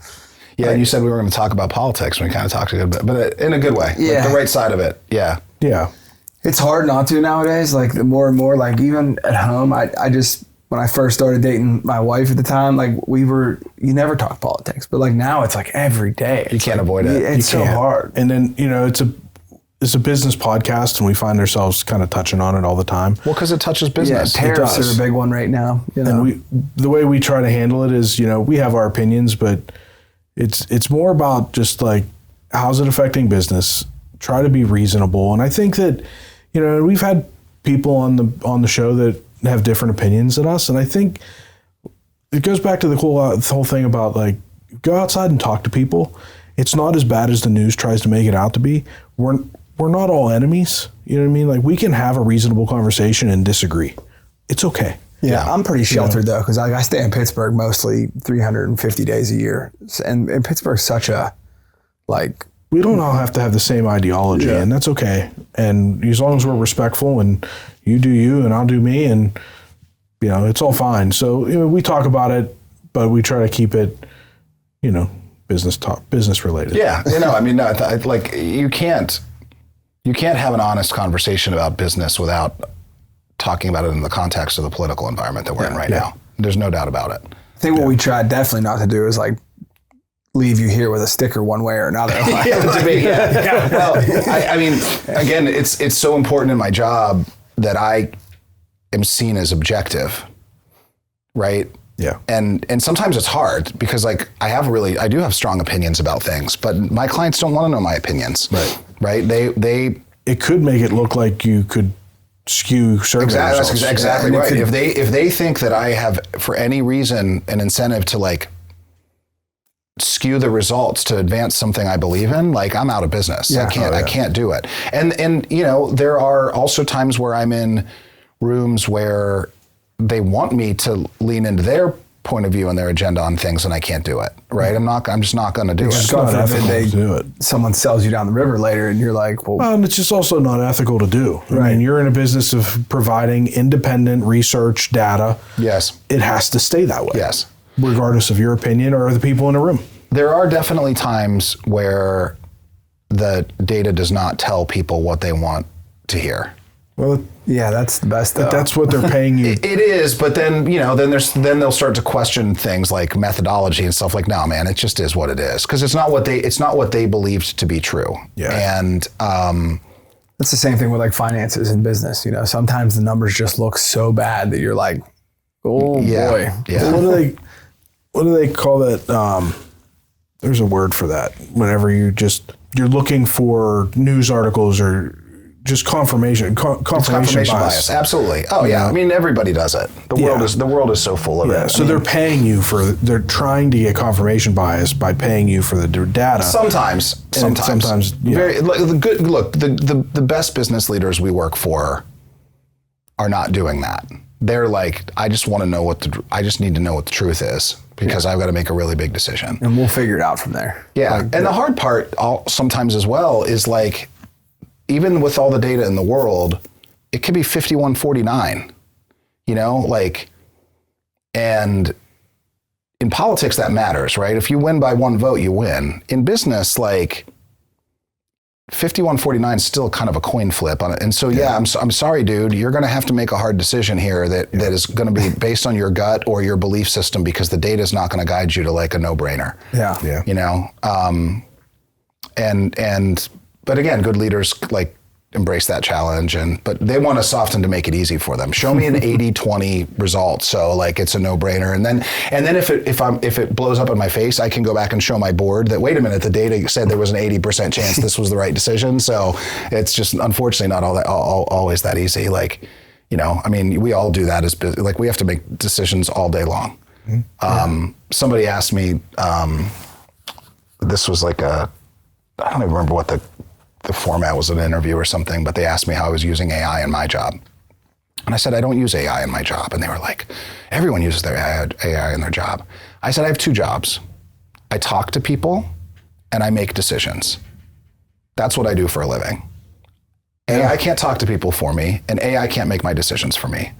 Yeah, and you said we were going to talk about politics. We kind of talked a good bit, but in a good way. Yeah. Like the right side of it. Yeah. Yeah. It's hard not to nowadays. Like the more and more, like even at home, I just, when I first started dating my wife at the time, like you never talk politics, but like now it's like every day. You can't avoid it. It's so hard. And then, it's a business podcast and we find ourselves kind of touching on it all the time. Well, because it touches business. Yeah, tariffs are a big one right now. You know? And the way we try to handle it is, we have our opinions, but it's more about just like how's it affecting business? Try to be reasonable. And I think that, we've had people on the show that have different opinions than us. And I think it goes back to the whole thing about like, go outside and talk to people. It's not as bad as the news tries to make it out to be. We're not all enemies. You know what I mean? Like, we can have a reasonable conversation and disagree. It's okay. Yeah, I'm pretty sheltered though, because I stay in Pittsburgh mostly 350 days a year. And Pittsburgh's such a, like... We don't all have to have the same ideology, and that's okay. And as long as we're respectful and you do you and I'll do me, and, it's all fine. So, we talk about it, but we try to keep it, business talk, business related. Yeah, like you can't have an honest conversation about business without talking about it in the context of the political environment that we're in right now. There's no doubt about it. I think what we try definitely not to do is like leave you here with a sticker one way or another. Well, I mean, again, it's so important in my job that I am seen as objective, right? Yeah. And sometimes it's hard because like I do have strong opinions about things, but my clients don't want to know my opinions. Right. It could make it look like you could skew survey results. That's exactly right. If they think that I have for any reason an incentive to like skew the results to advance something I believe in, like I'm out of business. Yeah. I can't do it. And there are also times where I'm in rooms where they want me to lean into their point of view and their agenda on things, and I can't do it. Right? I'm just not going to do it. It's not ethical to do it. Someone sells you down the river later, and you're like, well, and it's just also not ethical to do. Right. I mean, you're in a business of providing independent research data. Yes. It has to stay that way. Yes. Regardless of your opinion or the people in the room. There are definitely times where the data does not tell people what they want to hear. Well, yeah, that's the best. But that's what they're paying you. It is, but then then they'll start to question things like methodology and stuff. Like, no, man, it just is what it is, because it's not what they believed to be true. Yeah, and it's the same thing with like finances and business. Sometimes the numbers just look so bad that you're like, oh boy. Yeah. What do they call that? There's a word for that. Whenever you're looking for news articles or just confirmation bias. Absolutely. Oh yeah. I mean, everybody does it. The world is so full of it. So they're paying you they're trying to get confirmation bias by paying you for the data. Sometimes. Yeah. The best business leaders we work for are not doing that. They're like, I just want to know I just need to know what the truth is, because I've got to make a really big decision. And we'll figure it out from there. Yeah. And the hard part sometimes as well is like, even with all the data in the world, it could be 51-49, and in politics that matters, right? If you win by one vote, you win. In business, like 51-49 is still kind of a coin flip on it. And so, I'm sorry, dude, you're going to have to make a hard decision here that is going to be based on your gut or your belief system, because the data is not going to guide you to like a no-brainer. But again, good leaders like embrace that challenge, but they want us often to make it easy for them. Show me an 80-20 result, so like it's a no-brainer. And then if it blows up in my face, I can go back and show my board that, wait a minute, the data said there was an 80% chance this was the right decision. So it's just unfortunately not always that easy. Like, I mean, we all do that like we have to make decisions all day long. Somebody asked me, this was like I don't even remember what the format was, an interview or something, but they asked me how I was using AI in my job. And I said, I don't use AI in my job. And they were like, everyone uses their AI in their job. I said, I have two jobs. I talk to people and I make decisions. That's what I do for a living. AI can't talk to people for me, and AI can't make my decisions for me.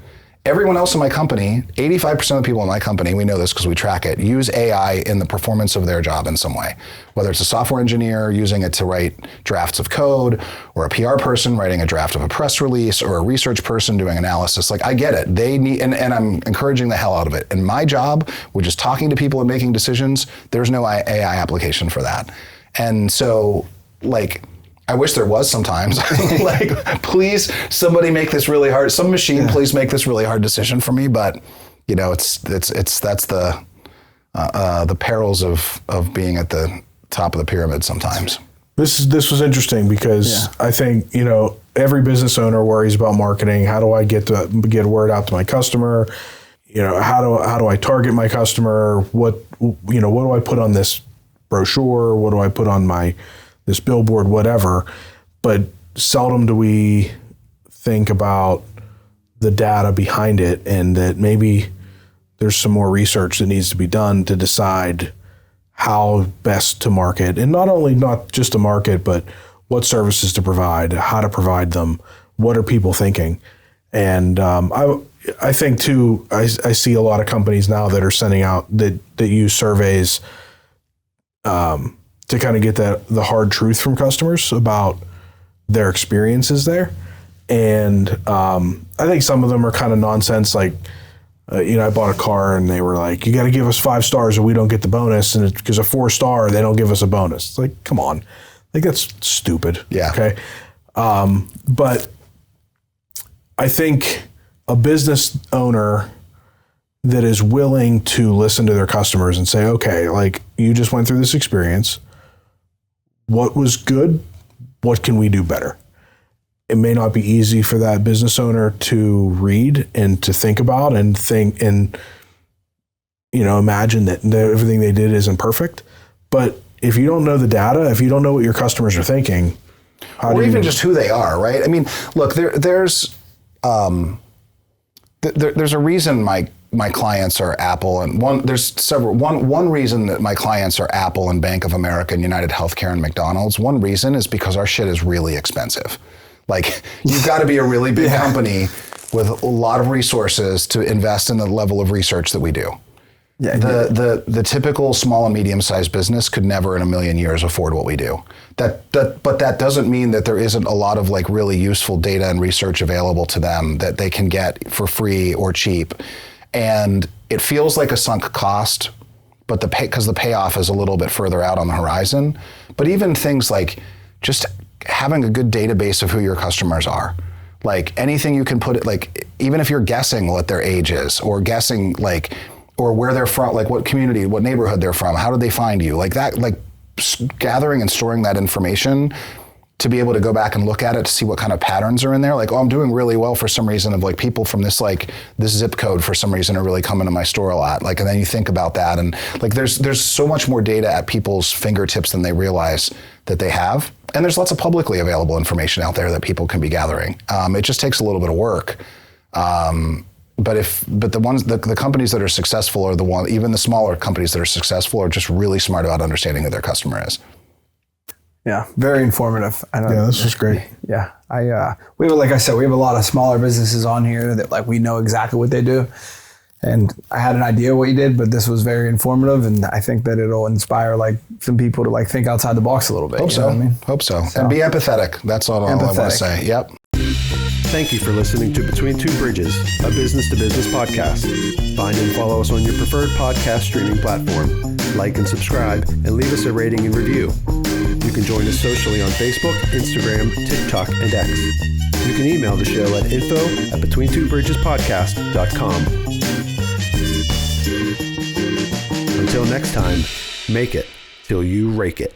Everyone else in my company, 85% of the people in my company, we know this because we track it, use AI in the performance of their job in some way. Whether it's a software engineer using it to write drafts of code, or a PR person writing a draft of a press release, or a research person doing analysis. Like, I get it. They need, and I'm encouraging the hell out of it. In my job, which is talking to people and making decisions, there's no AI application for that. And so, like, I wish there was sometimes. Like, please, somebody make this really hard. Some machine, please make this really hard decision for me. But that's the perils of being at the top of the pyramid sometimes. This was interesting because I think, you know, every business owner worries about marketing. How do I get word out to my customer? You know, how do I target my customer? What do I put on this brochure? What do I put on this billboard, whatever? But seldom do we think about the data behind it, and that maybe there's some more research that needs to be done to decide how best to market, and not just to market, but what services to provide, how to provide them, what are people thinking. And I think too, I see a lot of companies now that are sending out that use surveys to kind of get the hard truth from customers about their experiences there. And I think some of them are kind of nonsense, like, I bought a car and they were like, you got to give us 5 stars or we don't get the bonus. And because a 4-star, they don't give us a bonus. It's like, come on. Like, that's stupid. Yeah. Okay. But I think a business owner that is willing to listen to their customers and say, okay, like, you just went through this experience. What was good? What can we do better? It may not be easy for that business owner to read and to think about and imagine that everything they did isn't perfect. But if you don't know the data, if you don't know what your customers are thinking, just who they are, right? I mean, look, there's a reason my clients are Apple, and one reason that my clients are Apple and Bank of America and United Healthcare and McDonald's. One reason is because our shit is really expensive. Like, you've got to be a really big company with a lot of resources to invest in the level of research that we do. Yeah, the typical small and medium-sized business could never in a million years afford what we do. But that doesn't mean that there isn't a lot of like really useful data and research available to them that they can get for free or cheap. And it feels like a sunk cost, but because the payoff is a little bit further out on the horizon. But even things like just having a good database of who your customers are, like anything you can put it, like even if you're guessing what their age is, or guessing like, or where they're from, like what community, what neighborhood they're from, how did they find you, like that, like gathering and storing that information to be able to go back and look at it to see what kind of patterns are in there. Like, oh, I'm doing really well for some reason of like people from this zip code for some reason are really coming to my store a lot. Like, and then you think about that, and like there's so much more data at people's fingertips than they realize that they have. And there's lots of publicly available information out there that people can be gathering. It just takes a little bit of work. But the companies that are successful are even the smaller companies that are successful are just really smart about understanding who their customer is. Yeah, very informative. This was great. Yeah, like I said, we have a lot of smaller businesses on here that like we know exactly what they do. And I had an idea what you did, but this was very informative, and I think that it'll inspire like some people to like think outside the box a little bit. Hope so. Know what I mean? Hope so. And be empathetic. That's all I want to say. Yep. Thank you for listening to Between Two Bridges, a business-to-business podcast. Find and follow us on your preferred podcast streaming platform. Like and subscribe, and leave us a rating and review. You can join us socially on Facebook, Instagram, TikTok, and X. You can email the show at info@betweentwobridgespodcast.com. Until next time, make it till you rake it.